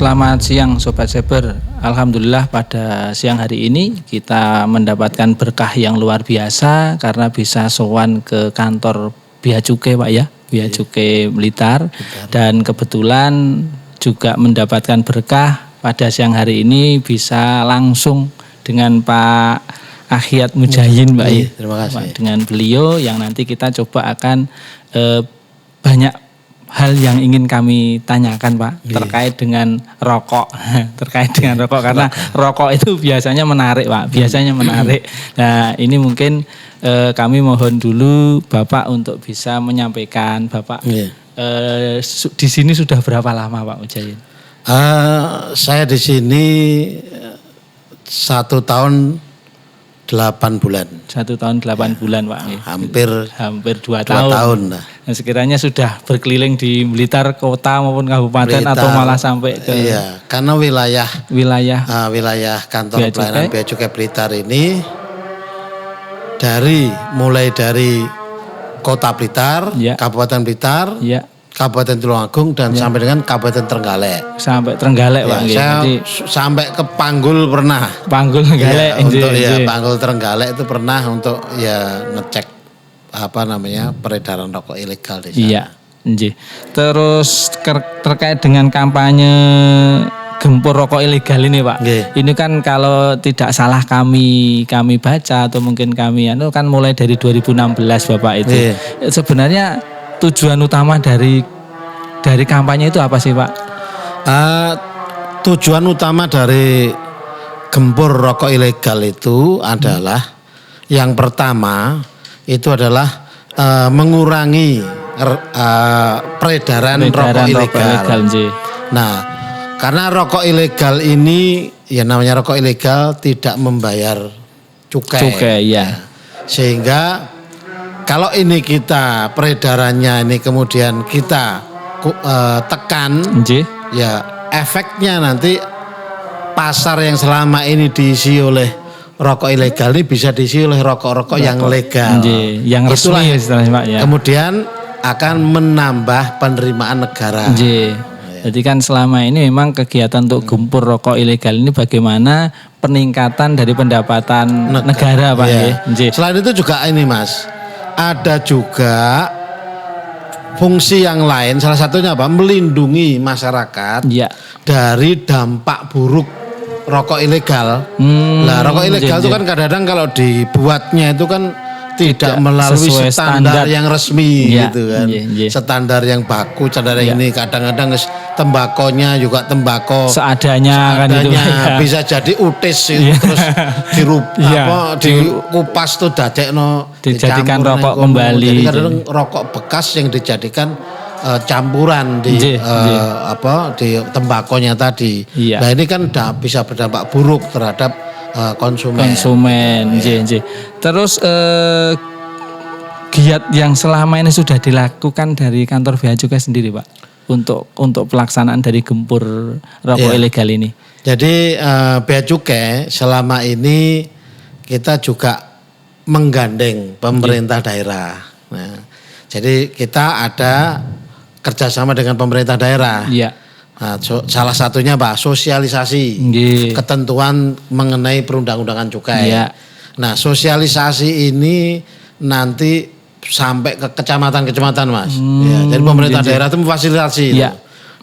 Selamat siang Sobat Saber. Alhamdulillah pada siang hari ini kita mendapatkan berkah yang luar biasa karena bisa sowan ke kantor Bea Cukai Pak ya, Bea Cukai Blitar. Dan kebetulan juga mendapatkan berkah pada siang hari ini bisa langsung dengan Pak Akhyat Mujahidin Pak ya. Terima kasih. Dengan beliau yang nanti kita coba akan banyak hal yang ingin kami tanyakan Pak terkait dengan rokok, karena rokok itu biasanya menarik Pak, Nah ini mungkin kami mohon dulu Bapak untuk bisa menyampaikan Bapak di sini sudah berapa lama Pak Mujahidin? Saya di sini 1 tahun 8 bulan. 1 tahun 8 bulan Pak. Hampir 2 tahun. Nah, sekiranya sudah berkeliling di Blitar kota maupun kabupaten atau malah sampai ke karena wilayah kantor pelayanan Bea Cukai Blitar ini mulai dari Kota Blitar, Kabupaten Blitar, Kabupaten Tulungagung dan sampai dengan Kabupaten Trenggalek. Sampai Trenggalek Pak. Saya sampai ke Panggul pernah. Panggul Trenggalek. Untuk Panggul Trenggalek itu pernah untuk ngecek peredaran rokok ilegal di sana. Iya. Terus terkait dengan kampanye gempur rokok ilegal ini Pak. Ini kan kalau tidak salah kami baca atau mungkin kami kan mulai dari 2016 Bapak itu. Sebenarnya tujuan utama dari kampanye itu apa sih Pak? Tujuan utama dari gempur rokok ilegal itu adalah yang pertama itu adalah mengurangi peredaran rokok ilegal. Nah, karena rokok ilegal ini namanya rokok ilegal tidak membayar cukai. Sehingga kalau ini kita peredarannya ini kemudian kita tekan, efeknya nanti pasar yang selama ini diisi oleh rokok ilegal ini bisa diisi oleh rokok-rokok yang legal. Yang resmi istilahnya Pak ya. Kemudian akan menambah penerimaan negara. Jadi kan selama ini memang kegiatan untuk gempur rokok ilegal ini bagaimana peningkatan dari pendapatan negara Pak ya. Selain itu juga ini Mas, ada juga fungsi yang lain, salah satunya apa? Melindungi masyarakat dari dampak buruk rokok ilegal. Rokok ilegal itu kan kadang-kadang kalau dibuatnya itu kan tidak melalui standar yang resmi gitu kan. Standar yang baku, standar yang ini kadang-kadang tembakonya juga tembakau seadanya kan itu. Bisa jadi utis terus dikupas tuh dijadikan rokok kembali. Jadi kadang rokok bekas yang dijadikan campuran di tembakonya tadi. Nah ini kan bisa berdampak buruk terhadap konsumen. Terus giat yang selama ini sudah dilakukan dari kantor Bea Cukai sendiri Pak untuk pelaksanaan dari gempur rokok ilegal ini. Jadi Bea Cukai selama ini kita juga menggandeng pemerintah daerah. Nah, jadi kita ada kerjasama dengan pemerintah daerah. Nah, salah satunya Pak, sosialisasi ketentuan mengenai perundang-undangan cukai. Nah, sosialisasi ini nanti sampai ke kecamatan-kecamatan Mas. Jadi pemerintah daerah itu memfasilitasi itu.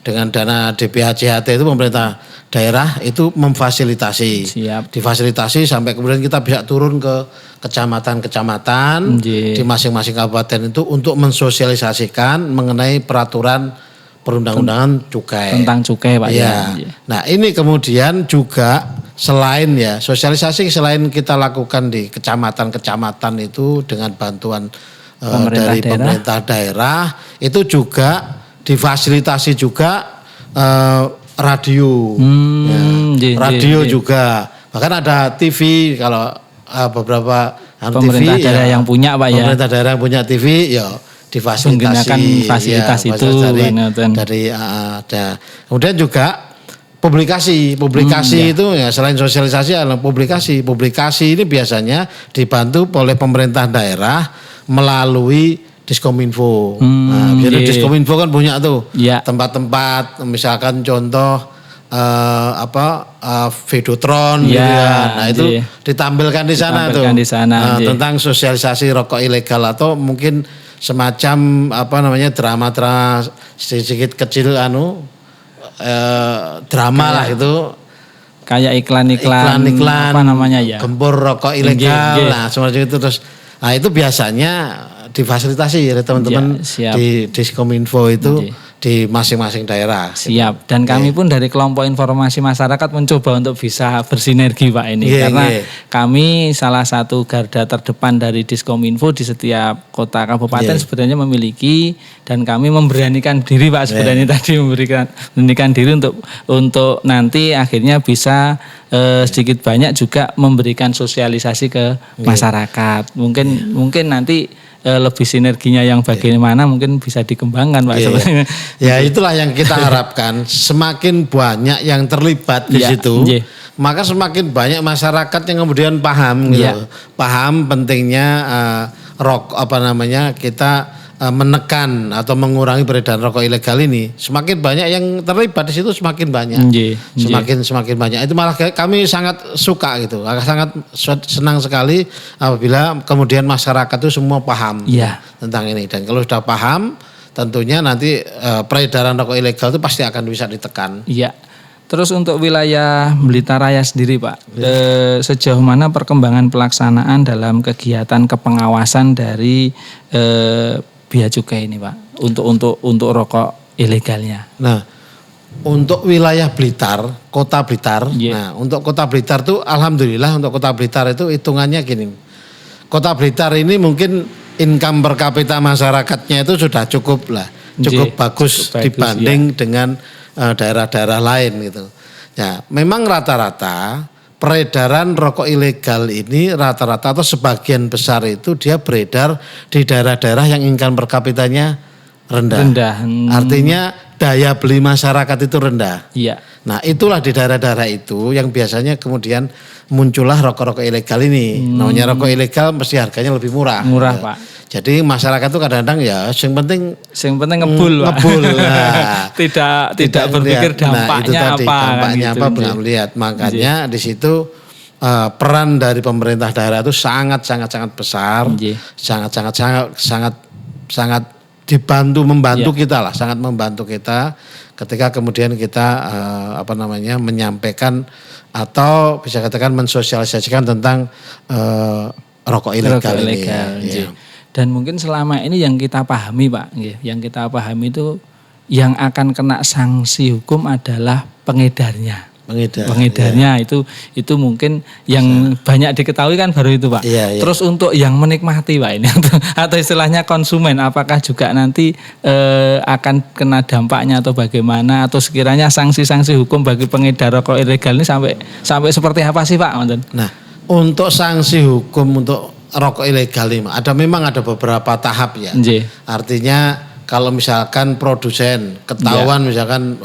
Dengan dana DPHJHT itu pemerintah daerah itu memfasilitasi. Difasilitasi sampai kemudian kita bisa turun ke kecamatan-kecamatan di masing-masing kabupaten itu untuk mensosialisasikan mengenai peraturan perundang-undangan cukai. Tentang cukai Pak ya. Nah ini kemudian juga selain sosialisasi selain kita lakukan di kecamatan-kecamatan itu dengan bantuan pemerintah daerah itu juga difasilitasi juga radio. Radio juga. Bahkan ada TV kalau beberapa pemerintah TV daerah yang punya Pak ya. Pemerintah daerah yang punya TV difasilitasi, menggunakan fasilitas itu dari ada. Kemudian juga publikasi itu selain sosialisasi adalah publikasi ini biasanya dibantu oleh pemerintah daerah melalui Diskominfo. Jadi Diskominfo kan punya tuh tempat-tempat misalkan contoh Videotron gitu ya. Nah itu ditampilkan di sana tuh. Tentang sosialisasi rokok ilegal atau mungkin semacam drama-drama sedikit kecil drama lah itu. Kayak iklan-iklan gempur rokok ilegal. Nah semacam itu terus. Nah itu biasanya difasilitasi oleh teman-teman di Diskominfo itu di masing-masing daerah. Siap. Dan kami pun dari kelompok informasi masyarakat mencoba untuk bisa bersinergi Pak ini. Karena kami salah satu garda terdepan dari Diskominfo di setiap kota kabupaten sebenarnya memiliki, dan kami memberanikan diri Pak sebenarnya tadi memberanikan diri untuk nanti akhirnya bisa sedikit banyak juga memberikan sosialisasi ke masyarakat. Mungkin nanti lebih sinerginya yang bagaimana mungkin bisa dikembangkan Pak sebenarnya. Ya itulah yang kita harapkan, semakin banyak yang terlibat di situ, maka semakin banyak masyarakat yang kemudian paham gitu. Paham pentingnya kita menekan atau mengurangi peredaran rokok ilegal ini. Semakin banyak yang terlibat di situ semakin banyak. Semakin banyak. Itu malah kami sangat suka gitu. Sangat senang sekali apabila kemudian masyarakat itu semua paham tentang ini. Dan kalau sudah paham, tentunya nanti peredaran rokok ilegal itu pasti akan bisa ditekan. Iya. Terus untuk wilayah Blitar Raya sendiri Pak, sejauh mana perkembangan pelaksanaan dalam kegiatan kepengawasan dari Bea Cukai ini Pak, untuk rokok ilegalnya? Nah, untuk wilayah Blitar, Kota Blitar, nah untuk Kota Blitar tuh alhamdulillah untuk Kota Blitar itu hitungannya gini. Kota Blitar ini mungkin income per kapita masyarakatnya itu sudah cukup bagus dibanding dengan daerah-daerah lain gitu. Ya, memang rata-rata peredaran rokok ilegal ini rata-rata atau sebagian besar itu dia beredar di daerah-daerah yang income per kapitanya rendah. Artinya daya beli masyarakat itu rendah. Iya. Nah itulah di daerah-daerah itu yang biasanya kemudian muncullah rokok-rokok ilegal ini. Namanya rokok ilegal mesti harganya lebih murah. Murah Pak. Jadi masyarakat itu kadang-kadang ya yang penting ngebul. Nah, tidak berpikir dampaknya apa belum lihat. Makanya di situ peran dari pemerintah daerah itu sangat besar. Sangat membantu kita lah, sangat membantu kita ketika kemudian kita menyampaikan atau bisa katakan mensosialisasikan tentang rokok ilegal ini. Dan mungkin selama ini yang kita pahami Pak, yang kita pahami itu yang akan kena sanksi hukum adalah pengedarnya. Pengedarnya itu mungkin yang banyak diketahui kan baru itu Pak. Terus untuk yang menikmati Pak ini atau istilahnya konsumen, apakah juga nanti akan kena dampaknya atau bagaimana, atau sekiranya sanksi-sanksi hukum bagi pengedar rokok ilegal ini sampai seperti apa sih Pak? Nah, untuk sanksi hukum untuk rokok ilegal ini memang ada beberapa tahap ya. Artinya kalau misalkan produsen ketahuan misalkan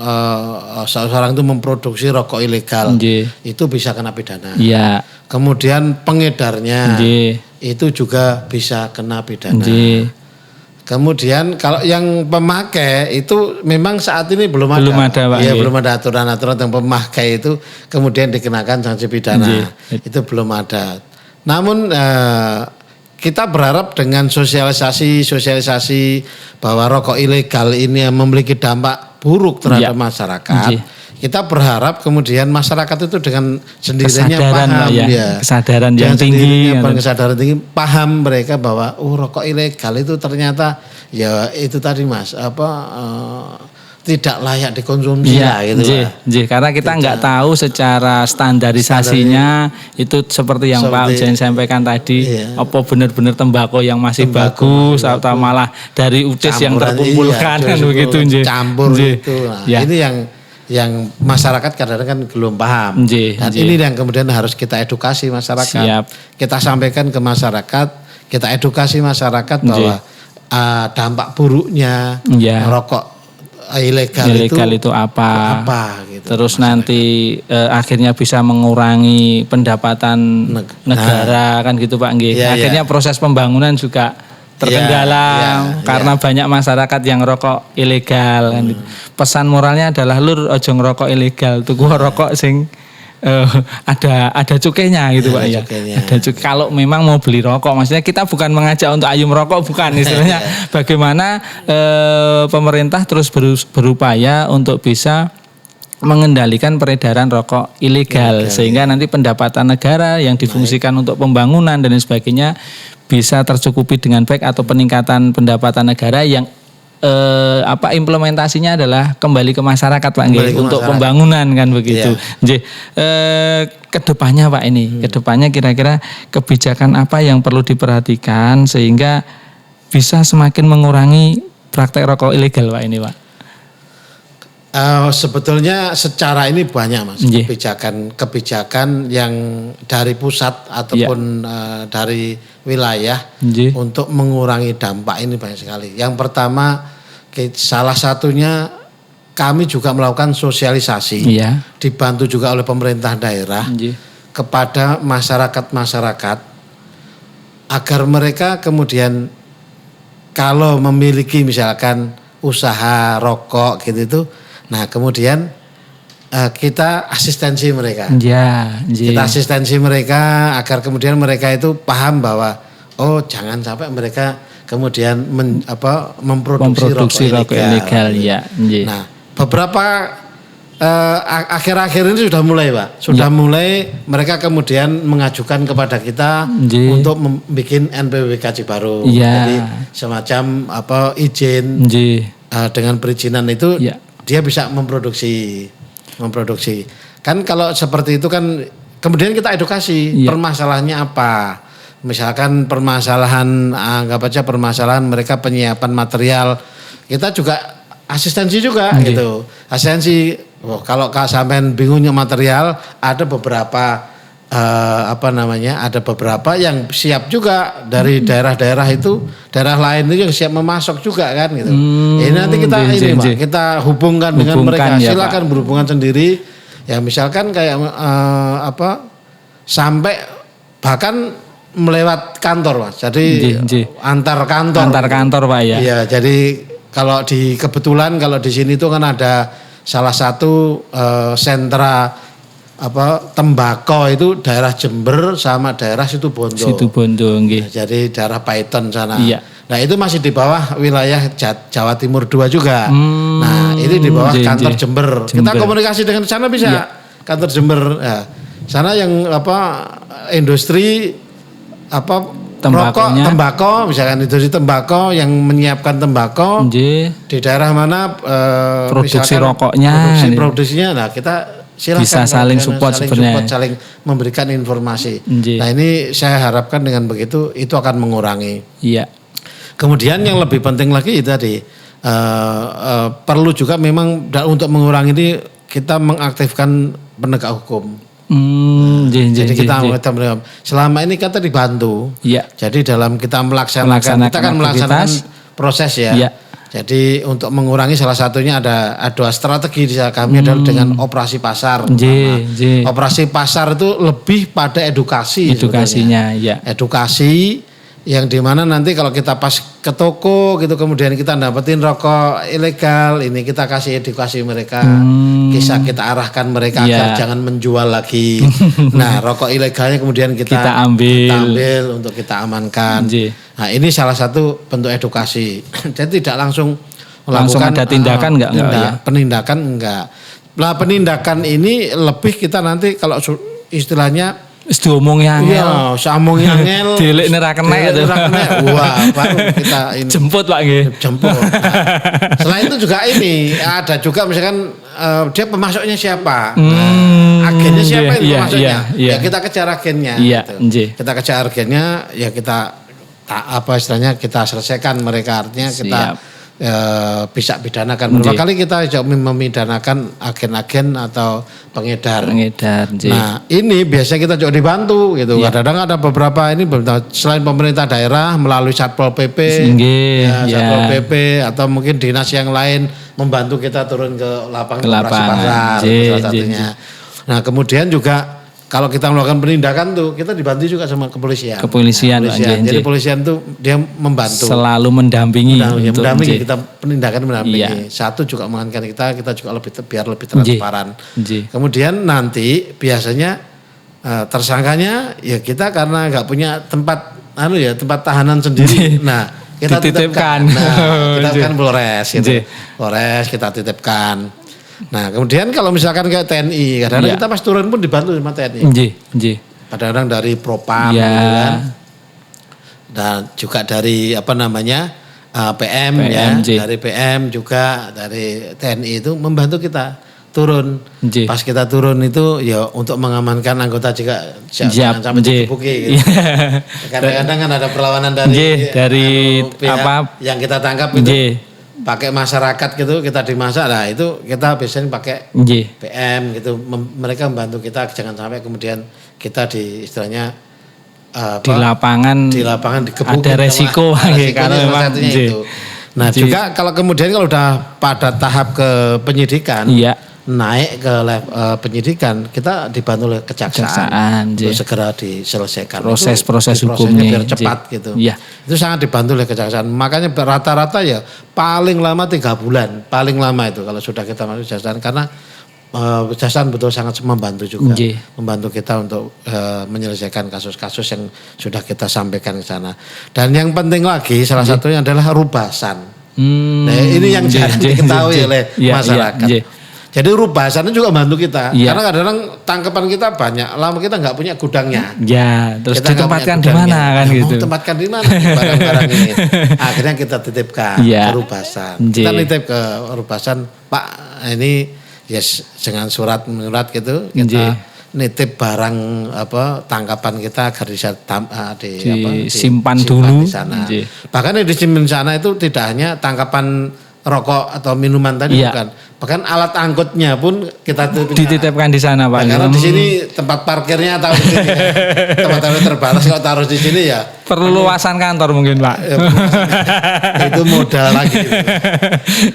seorang itu memproduksi rokok ilegal, itu bisa kena pidana. Kemudian pengedarnya itu juga bisa kena pidana. Kemudian kalau yang pemakai itu memang saat ini belum ada Pak. Belum ada aturan-aturan yang pemakai itu kemudian dikenakan sanksi pidana. Itu belum ada. Namun kita berharap dengan sosialisasi bahwa rokok ilegal ini memiliki dampak buruk terhadap masyarakat. Kita berharap kemudian masyarakat itu dengan sendirinya paham kesadaran yang tinggi, paham mereka bahwa rokok ilegal itu ternyata ya itu tadi Mas tidak layak dikonsumsi karena kita nggak tahu secara standarisasinya itu seperti yang Pak Ujain sampaikan tadi, apa benar-benar tembakau yang masih bagus atau malah dari UTIS yang terkumpulkan kan begitu campur itu. Ini yang masyarakat kadang-kadang kan belum paham. Dan ini yang kemudian harus kita edukasi masyarakat. Kita sampaikan ke masyarakat, kita edukasi masyarakat bahwa dampak buruknya rokok ilegal itu apa gitu. Terus nanti akhirnya bisa mengurangi pendapatan negara kan gitu Pak. Akhirnya proses pembangunan juga terkendala karena banyak masyarakat yang rokok ilegal kan. Pesan moralnya adalah lur ojo ngerokok ilegal, tuku rokok sing ada cukainya gitu Pak ya. Ada cukai. Kalau memang mau beli rokok, maksudnya kita bukan mengajak untuk ayo merokok, bukan istilahnya. Bagaimana pemerintah terus berupaya untuk bisa mengendalikan peredaran rokok ilegal sehingga nanti pendapatan negara yang difungsikan untuk pembangunan dan lain sebagainya bisa tercukupi dengan baik, atau peningkatan pendapatan negara yang implementasinya adalah kembali ke masyarakat Pak nggih, untuk pembangunan kan begitu. Nggih. Kedepannya Pak ini, kedepannya kira-kira kebijakan apa yang perlu diperhatikan sehingga bisa semakin mengurangi praktek rokok ilegal Pak ini Pak? Sebetulnya secara ini banyak Mas, kebijakan yang dari pusat ataupun dari wilayah untuk mengurangi dampak ini banyak sekali. Yang pertama, salah satunya kami juga melakukan sosialisasi, dibantu juga oleh pemerintah daerah kepada masyarakat agar mereka kemudian kalau memiliki misalkan usaha rokok gitu itu, nah kemudian kita asistensi mereka. Kita asistensi mereka agar kemudian mereka itu paham bahwa jangan sampai mereka kemudian memproduksi rokok ilegal. Nah, beberapa akhir-akhir ini sudah mulai Pak. Sudah mulai mereka kemudian mengajukan kepada kita untuk membuat NPWK baru. Jadi semacam izin dengan perizinan itu dia bisa memproduksi. Kan kalau seperti itu kan kemudian kita edukasi permasalahannya apa. Misalkan permasalahan permasalahan mereka penyiapan material. Kita juga asistensi juga gitu. Asistensi kalau sampean bingungnya material, ada beberapa ada beberapa yang siap juga dari daerah-daerah itu, daerah lain itu yang siap memasok juga kan gitu. Ini nanti kita kita hubungkan dengan mereka. Silakan berhubungan sendiri. Ya misalkan kayak sampai bahkan melewat kantor Mas. Jadi antar kantor Pak ya. Iya, jadi kalau kebetulan di sini tuh kan ada salah satu sentra tembakau itu daerah Jember sama daerah Situbondo nggih. Jadi daerah Paiton sana. Nah, itu masih di bawah wilayah Jawa Timur 2 juga. Nah, ini di bawah kantor Jember. Kita komunikasi dengan sana bisa. Kantor Jember. Nah, sana yang industri tembakau misalkan industri tembakau yang menyiapkan tembakau di daerah mana produksi rokoknya, produksinya. Nah, kita silakan bisa saling support sebenarnya, saling memberikan informasi. Nah, ini saya harapkan dengan begitu itu akan mengurangi. Kemudian yang lebih penting lagi itu tadi perlu juga memang untuk mengurangi ini kita mengaktifkan penegak hukum. Jadi kita selama ini kita dibantu. Jadi dalam kita melaksanakan kita kan melaksanakan proses ya. Jadi untuk mengurangi salah satunya ada dua strategi di kami adalah dengan operasi pasar. Operasi pasar itu lebih pada edukasinya. Edukasi yang dimana nanti kalau kita pas ke toko gitu kemudian kita dapetin rokok ilegal, ini kita kasih edukasi mereka, kita arahkan mereka agar jangan menjual lagi. Nah, rokok ilegalnya kemudian kita ambil untuk kita amankan. Nah, ini salah satu bentuk edukasi. Jadi tidak langsung melakukan ada tindakan penindakan enggak. Nah, penindakan ini lebih kita nanti kalau istilahnya diomongnya angel. Iya, samong angel. Dilek nek ra kena itu. Wah, baru kita ini. Jemput Pak nggih. Jemput. Nah, selain itu juga ini ada juga misalkan dia pemasoknya siapa. Agennya siapa yang pemasoknya? Ya kita kejar agennya gitu. Kita kejar agennya, ya kita istilahnya kita selesaikan mereka, artinya kita bisa pidanakan. Berapa kali kita memidanakan agen-agen atau pengedar. Nah, ini biasanya kita juga dibantu gitu. Kadang-kadang ada beberapa ini selain pemerintah daerah melalui Satpol PP, Satpol PP atau mungkin dinas yang lain membantu kita turun ke lapangan operasi pasar salah satunya. Nah, kemudian juga kalau kita melakukan penindakan tuh kita dibantu juga sama kepolisian. Kepolisian. Jadi polisian tuh dia membantu. Selalu mendampingi. Mendampingi kita penindakan mendampingi. Satu juga mengingatkan kita juga biar lebih transparan. Kemudian nanti biasanya tersangkanya ya kita karena nggak punya tempat tempat tahanan sendiri. Nah kita titipkan. Kita kan Polres gitu. Polres kita titipkan. Nah kemudian kalau misalkan kayak TNI, kadang-kadang kita pas turun pun dibantu sama TNI. Kadang-kadang dari Propam, gitu kan. Dan juga dari PM ya, dari PM juga dari TNI itu membantu kita turun. Pas kita turun itu ya untuk mengamankan anggota juga jangan sampai digebuki. Gitu. Kadang-kadang kan ada perlawanan dari pihak yang kita tangkap itu. Pakai masyarakat gitu kita dimasak, nah itu kita biasanya pakai PM gitu, mereka membantu kita jangan sampai kemudian kita istilahnya di lapangan digebukin ada resiko karena memang itu. Nah juga kalau udah pada tahap ke penyidikan, naik ke penyidikan, kita dibantu oleh kejaksaan untuk segera diselesaikan proses hukumnya biar cepat gitu. Itu sangat dibantu oleh kejaksaan. Makanya rata-rata ya paling lama 3 bulan, paling lama itu kalau sudah kita masuk kejaksaan, karena kejaksaan betul sangat membantu juga, membantu kita untuk menyelesaikan kasus-kasus yang sudah kita sampaikan ke sana. Dan yang penting lagi salah satunya adalah rubasan. Nah, ini yang jarang diketahui oleh masyarakat. Jadi rubasannya juga bantu kita, karena kadang-kadang tangkapan kita banyak, lama kita nggak punya gudangnya. Terus kita ditempatkan di mana kan gitu? Mau tempatkan di mana barang-barang ini? Akhirnya kita titipkan ke rubasan. Kita nitip ke rubasan, Pak, ini dengan surat gitu, kita nitip barang tangkapan kita agar bisa disimpan dulu di sana. Bahkan di simpan sana itu tidak hanya tangkapan rokok atau minuman tadi, bukan. Bahkan alat angkutnya pun kita dititipkan di sana, Pak. Karena di sini tempat parkirnya taruh di sini. Tempat terbatas kalau taruh di sini ya. Perlu luasan kantor mungkin, Pak. Itu modal lagi.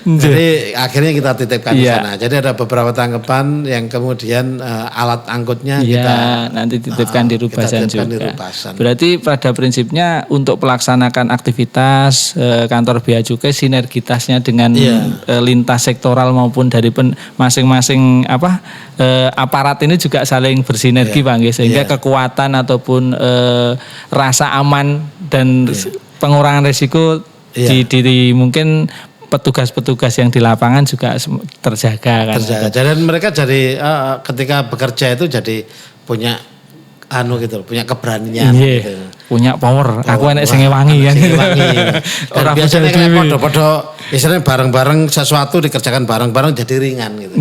Gitu. Jadi akhirnya kita titipkan di sana. Jadi ada beberapa tangkapan yang kemudian alat angkutnya kita nanti titipkan di rubasan juga. Berarti pada prinsipnya untuk pelaksanakan aktivitas kantor Bea Cukai sinergitasnya dengan lintas sektoral maupun dari masing-masing aparat ini juga saling bersinergi, Pak, sehingga kekuatan ataupun rasa aman dan pengurangan risiko di mungkin petugas-petugas yang di lapangan juga terjaga kan. Dan mereka jadi ketika bekerja itu jadi punya punya keberanian gitu. Punya power. Aku enek sing ngewangi kan. Orang biasanya kan podo-podo istilahnya bareng-bareng sesuatu dikerjakan bareng-bareng jadi ringan gitu.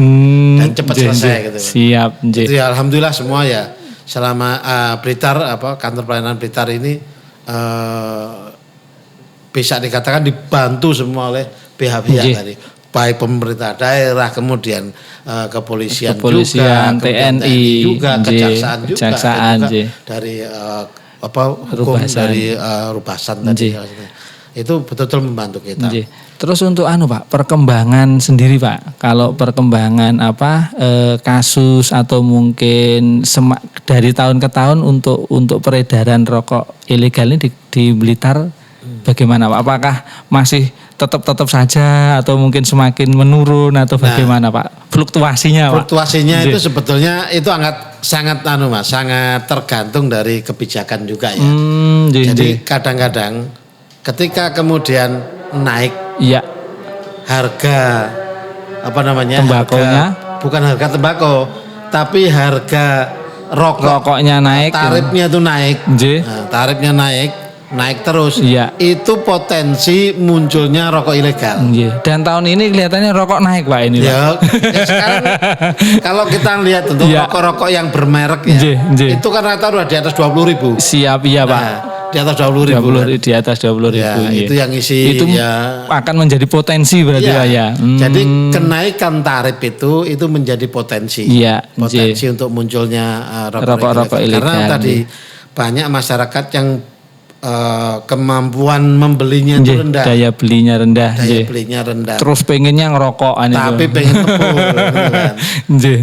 Dan cepat selesai gitu. Siap. Itu ya alhamdulillah semua ya selama Blitar kantor pelayanan Blitar ini bisa dikatakan dibantu semua oleh pihak-pihak tadi. Baik pemerintah daerah, kemudian kepolisian juga, TNI juga, kejaksaan juga, dari hukum dari rubasan tadi. Itu betul-betul membantu kita. Terus untuk Pak, perkembangan sendiri, Pak. Kalau perkembangan kasus atau mungkin dari tahun ke tahun untuk peredaran rokok ilegal ini di Blitar bagaimana, Pak? Apakah masih tetap saja atau mungkin semakin menurun atau bagaimana, Pak? Fluktuasinya, Pak. Fluktuasinya itu sebetulnya itu sangat tergantung dari kebijakan juga ya. Jadi kadang-kadang ketika kemudian naik harga tembakonya, bukan harga tembakau, tapi harga rokoknya naik, tarifnya itu naik. Tarifnya naik terus, itu potensi munculnya rokok ilegal. Dan tahun ini kelihatannya rokok naik, Pak, ini. Sekarang kalau kita lihat untuk rokok-rokok yang bermerek itu kan rata udah di atas 20.000. Siap, Pak. Di atas 20.000. Di atas 20.000. Itu yang isi. Itu akan menjadi potensi berarti, Pak, ya. Jadi kenaikan tarif itu menjadi potensi. Potensi untuk munculnya rokok ilegal. Karena tadi banyak masyarakat yang kemampuan membelinya itu rendah. Daya belinya rendah. Daya belinya rendah. Terus pengennya ngerokokan itu. Tapi pengen ngebul. Kan.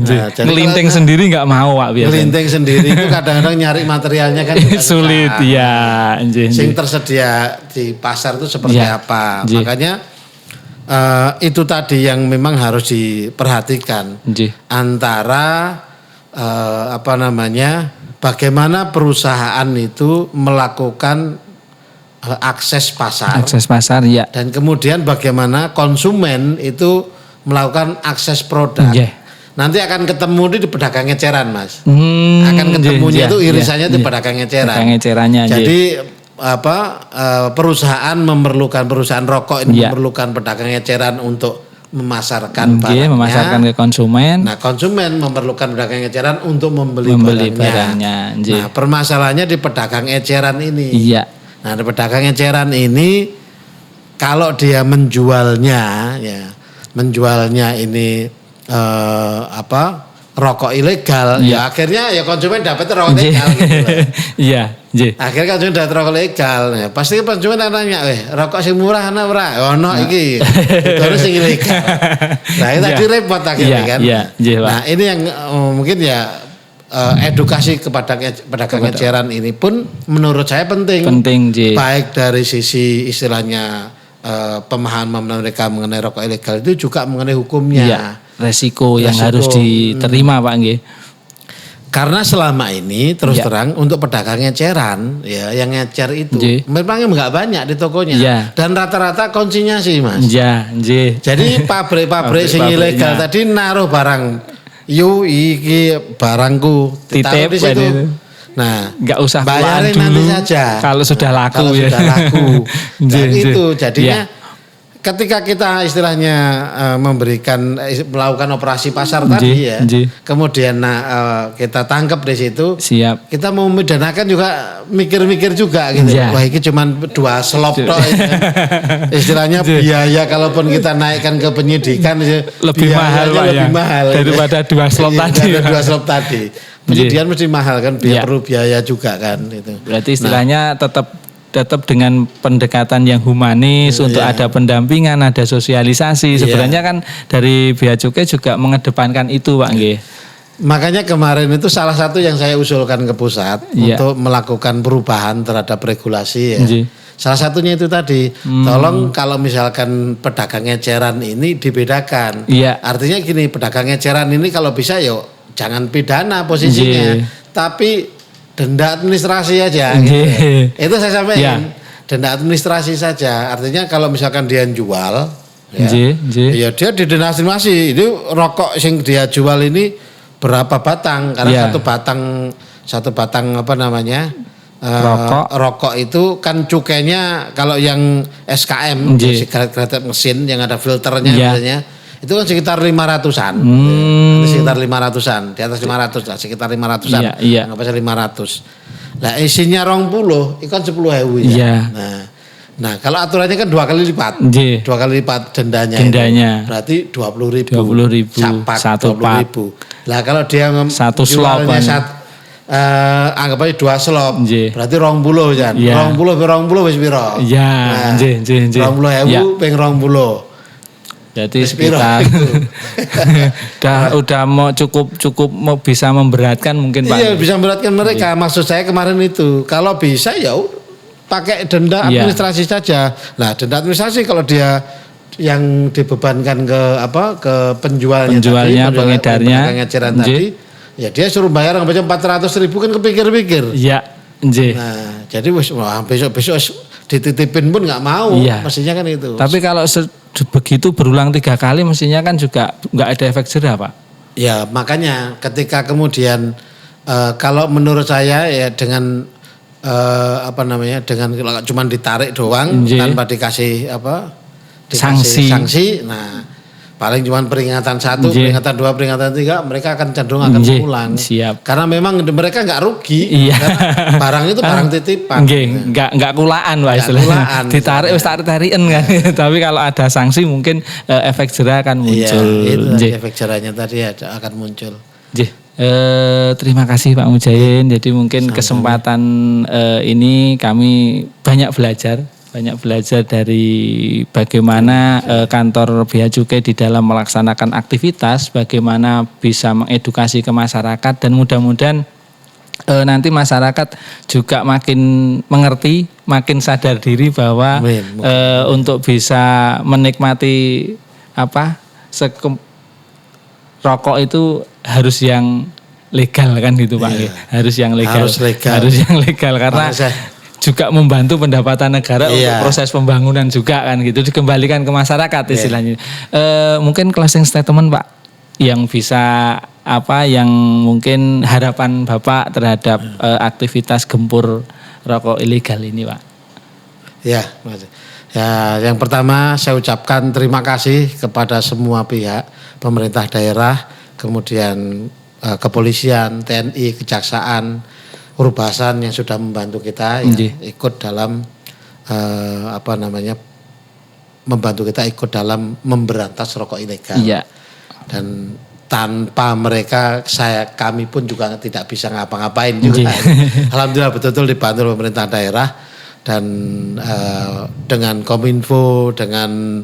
Nah, ngelinting sendiri nggak mau Pak biasanya. Ngelinting sendiri itu kadang-kadang nyari materialnya kan sulit ya. Sing tersedia di pasar itu seperti apa. Makanya itu tadi yang memang harus diperhatikan. Antara bagaimana perusahaan itu melakukan akses pasar. Akses pasar ya. Dan kemudian bagaimana konsumen itu melakukan akses produk. Nanti akan ketemu di pedagang eceran, Mas. Akan ketemunya itu irisannya di pedagang eceran. Jadi perusahaan rokok ini memerlukan pedagang eceran untuk memasarkan barangnya, memasarkan ke konsumen. Nah, konsumen memerlukan pedagang eceran untuk membeli barangnya. Nah, permasalahannya di pedagang eceran ini. Iya. Nah, di pedagang eceran ini kalau dia menjualnya ini rokok ilegal, ya akhirnya ya konsumen dapat rokok ilegal gitu. Iya. Akhirnya konsumen dapat rokok legal, ya pasti konsumen nanya, rokok sing murah ana ora? Ono iki. Terus sing ilegal. Nah, itu tadi repot akhirnya kan. Nah, ini yang mungkin ya edukasi kepada pedagang eceran ini pun menurut saya penting. Baik dari sisi istilahnya pemahaman mereka mengenai rokok ilegal itu juga mengenai hukumnya. Resiko yang harus diterima Pak nggih. Karena selama ini terus terang untuk pedagang eceran ya yang ngecer itu memang enggak banyak di tokonya dan rata-rata konsinyasi Mas. Jadi pabrik-pabrik sing ilegal tadi naruh barang iki barangku ditaruh di situ. Nah, enggak usah bayarin nanti saja. Kalau sudah laku sudah laku. Dan itu jadinya ketika kita istilahnya melakukan operasi pasar tadi kemudian kita tangkap di situ, kita mau memidanakan juga mikir-mikir juga gitu. Wah, ini cuma 2 slop toh. Istilahnya biaya kalaupun kita naikkan ke penyidikan lebih mahal daripada 2 slop tadi. Daripada 2 slop tadi. Penyidikan mesti mahal kan, perlu biaya juga kan itu. Berarti istilahnya tetap dengan pendekatan yang humanis untuk ada pendampingan, ada sosialisasi. Sebenarnya kan dari Bea Cukai juga mengedepankan itu Pak nggih. Makanya kemarin itu salah satu yang saya usulkan ke pusat untuk melakukan perubahan terhadap regulasi ya. Salah satunya itu tadi, tolong kalau misalkan pedagang eceran ini dibedakan. Artinya gini, pedagang eceran ini kalau bisa jangan pidana posisinya, tapi denda administrasi aja. Gitu. Itu saya sampaikan. Denda administrasi saja. Artinya kalau misalkan dia jual, ya dia didenda administrasi. Itu rokok yang dia jual ini berapa batang? Karena satu batang rokok itu kan cukainya kalau yang SKM, sigaret kreatif mesin yang ada filternya biasanya. Itu kan sekitar 500-an. Sekitar 500-an, di atas 500 lah, sekitar 500-an. Enggak bisa 500. Lah isinya 20, itu kan 10.000 ya. Nah, kalau aturannya kan 2 kali lipat. 2 kali lipat dendanya. Itu. Berarti 20.000. 20.000 satu pak. Lah kalau dia satu slop anggap aja 2 slop. Berarti 20 kan. 20 wis piro? Iya, nggih. 20.000 ping 20. Jadi sekitar udah mau cukup mau bisa memberatkan mungkin Pak. Iya, bisa memberatkan mereka. Maksud saya kemarin itu kalau bisa pakai denda administrasi saja. Nah, denda administrasi kalau dia yang dibebankan ke penjualnya pengedarnya tadi, ya dia suruh bayar sampai 400.000 kan kepikir-pikir. Iya, nah, jadi besok dititipin pun nggak mau, mestinya kan itu. Tapi kalau begitu berulang 3 kali mestinya kan juga nggak ada efek jerah Pak. Ya makanya ketika kemudian kalau menurut saya ya dengan dengan cuma ditarik doang tanpa dikasih sanksi. Nah, paling cuma peringatan 1, peringatan 2, peringatan 3 mereka akan cenderung akan pulang. Karena memang mereka nggak rugi. Karena barang itu barang titipan. Nggak kulaan Pak istilahnya. Ditarik wis tarik-tariken kan. Tapi kalau ada sanksi mungkin efek jerah akan muncul. Iya, itu efek jerahnya tadi akan muncul. Terima kasih Pak Mujain. Jadi mungkin kesempatan ini kami banyak belajar dari bagaimana kantor Bea Cukai di dalam melaksanakan aktivitas, bagaimana bisa mengedukasi ke masyarakat, dan mudah-mudahan nanti masyarakat juga makin mengerti, makin sadar diri bahwa untuk bisa menikmati rokok itu harus yang legal kan gitu Pak. Harus yang legal. Harus yang legal karena juga membantu pendapatan negara untuk proses pembangunan juga kan gitu, dikembalikan ke masyarakat istilahnya. Mungkin closing statement Pak yang bisa yang mungkin harapan Bapak terhadap aktivitas gempur rokok ilegal ini Pak. Ya, yang pertama saya ucapkan terima kasih kepada semua pihak, pemerintah daerah, kemudian kepolisian, TNI, kejaksaan, Urbasan yang sudah membantu kita ikut dalam membantu kita ikut dalam memberantas rokok ilegal. Iya. Dan tanpa mereka kami pun juga tidak bisa ngapa-ngapain juga. Alhamdulillah betul-betul dibantu pemerintah daerah dan dengan Kominfo, dengan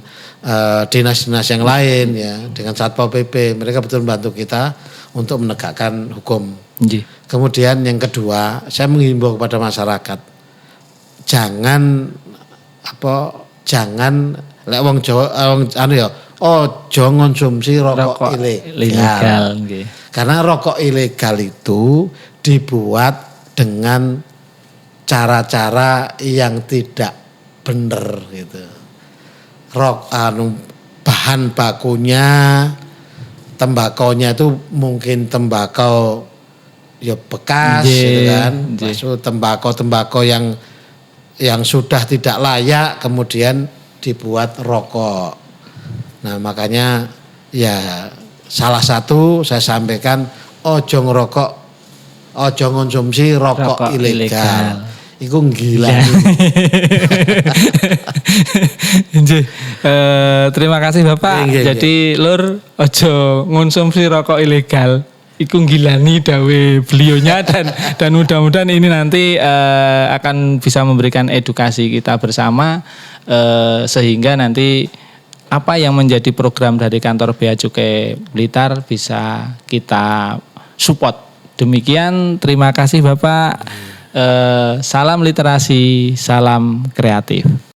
dinas-dinas yang lain ya, dengan Satpol PP, mereka betul membantu kita untuk menegakkan hukum. Kemudian yang kedua, saya menghimbau kepada masyarakat, jangan lek wong Jawa ojo ngonsumsi rokok ilegal. Karena rokok ilegal itu dibuat dengan cara-cara yang tidak benar gitu. Bahan bakunya, tembakonya itu mungkin tembakau ya bekas gitu kan. Maksud tembakau yang sudah tidak layak kemudian dibuat rokok. Nah, makanya ya salah satu saya sampaikan ojo ngonsumsi rokok ilegal. Iku gila. Terima kasih Bapak. Jadi lur ojo ngonsumsi rokok ilegal. Iku gilani dawe beliaunya dan mudah-mudahan ini nanti akan bisa memberikan edukasi kita bersama sehingga nanti apa yang menjadi program dari kantor Bea Cukai Blitar bisa kita support. Demikian, terima kasih Bapak. Salam literasi, salam kreatif.